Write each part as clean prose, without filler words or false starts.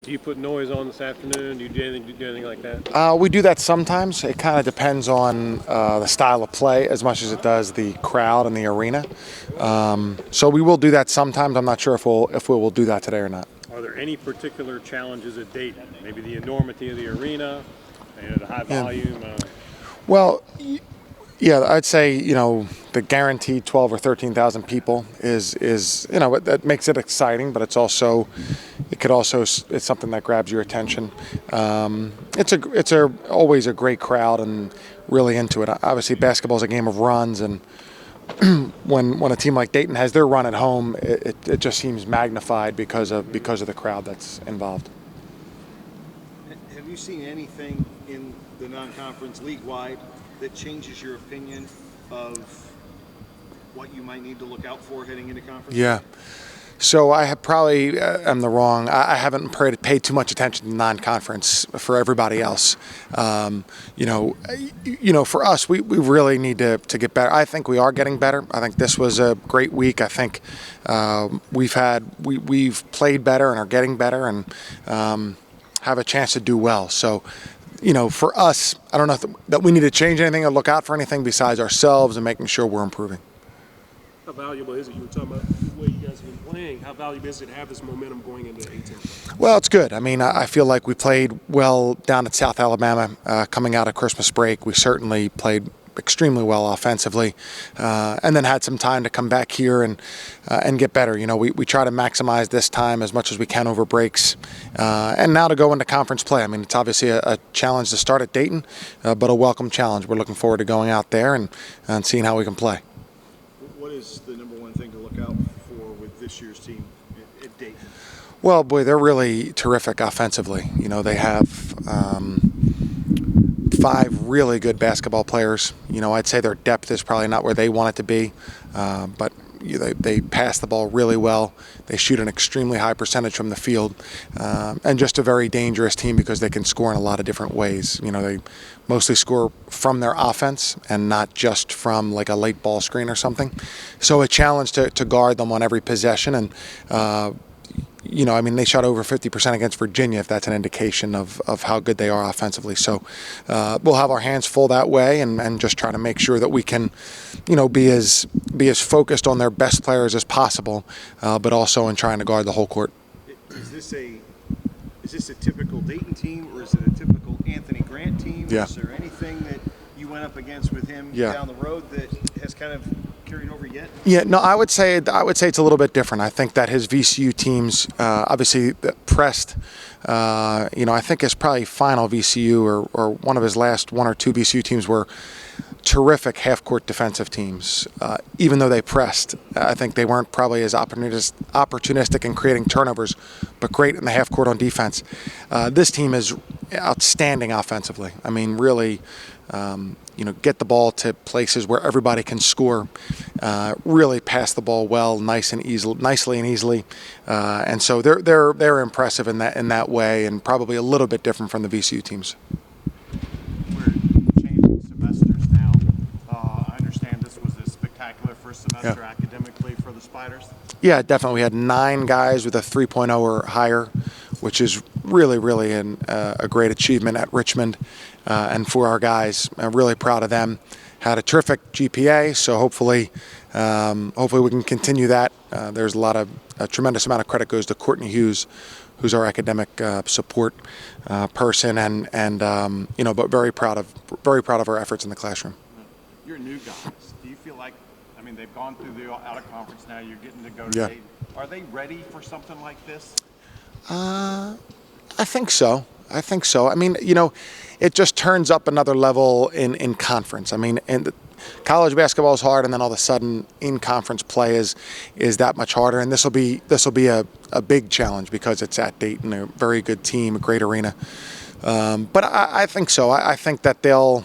Do you put noise on this afternoon? Do you do anything like that? We do that sometimes. It kind of depends on the style of play as much as it does the crowd in the arena. So we will do that sometimes. I'm not sure if we will do that today or not. Are there any particular challenges at Dayton? Maybe the enormity of the arena, the high volume? Well, yeah, I'd say, the guaranteed 12 or 13,000 people is that makes it exciting, but it's something that grabs your attention. It's always a great crowd and really into it. Obviously, basketball is a game of runs, and when a team like Dayton has their run at home, it just seems magnified because of the crowd that's involved. Have you seen anything in the non-conference league-wide that changes your opinion of what you might need to look out for heading into conference? Yeah. So I have probably am the wrong. I haven't paid too much attention to non-conference for everybody else. For us, we really need to get better. I think we are getting better. I think this was a great week. I think we've played better and are getting better and have a chance to do well. So, for us, I don't know that we need to change anything or look out for anything besides ourselves and making sure we're improving. How valuable is it? You were talking about the way you guys have been playing. How valuable is it to have this momentum going into A-10? Well, it's good. I mean, I feel like we played well down at South Alabama coming out of Christmas break. We certainly played extremely well offensively, and then had some time to come back here and get better. We try to maximize this time as much as we can over breaks, and now to go into conference play. I mean, it's obviously a challenge to start at Dayton, but a welcome challenge. We're looking forward to going out there and seeing how we can play. What is the number one thing to look out for with this year's team at Dayton? Well, boy, they're really terrific offensively. They have 5 really good basketball players. I'd say their depth is probably not where they want it to be, but they pass the ball really well. They shoot an extremely high percentage from the field, and just a very dangerous team because they can score in a lot of different ways. They mostly score from their offense and not just from like a late ball screen or something. So a challenge to guard them on every possession. And they shot over 50% against Virginia, if that's an indication of how good they are offensively. So we'll have our hands full that way and just try to make sure that we can, be as focused on their best players as possible, but also in trying to guard the whole court. Is this a typical Dayton team, or is it a typical Anthony Grant team? Yeah. Is there anything that you went up against with him down the road that has kind of carried over yet? Yeah, no, I would say it's a little bit different. I think that his VCU teams obviously pressed. I think his probably final VCU or one of his last 1 or 2 VCU teams were terrific half-court defensive teams. Even though they pressed, I think they weren't probably as opportunistic in creating turnovers, but great in the half-court on defense. This team is outstanding offensively. I mean, really, get the ball to places where everybody can score. Really pass the ball well, nicely and easily, and so they're impressive in that way, and probably a little bit different from the VCU teams. We're changing semesters now. I understand this was a spectacular first semester academically for the Spiders. Yeah, definitely. We had 9 guys with a 3.0 or higher, which is really, really a great achievement at Richmond. And for our guys, I'm really proud of them. Had a terrific GPA, so hopefully we can continue that. There's a tremendous amount of credit goes to Courtney Hughes, who's our academic support person, but very proud of our efforts in the classroom. You're new guys. Do you feel like, they've gone through the out of conference now, you're getting to go to Dayton. Are they ready for something like this? I think so. It just turns up another level in conference. And college basketball is hard, and then all of a sudden in conference play is that much harder. And this will be a big challenge because it's at Dayton, a very good team, a great arena. But I think so. I think that they'll,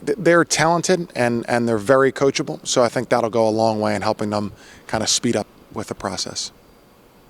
they're talented and they're very coachable. So I think that'll go a long way in helping them kind of speed up with the process.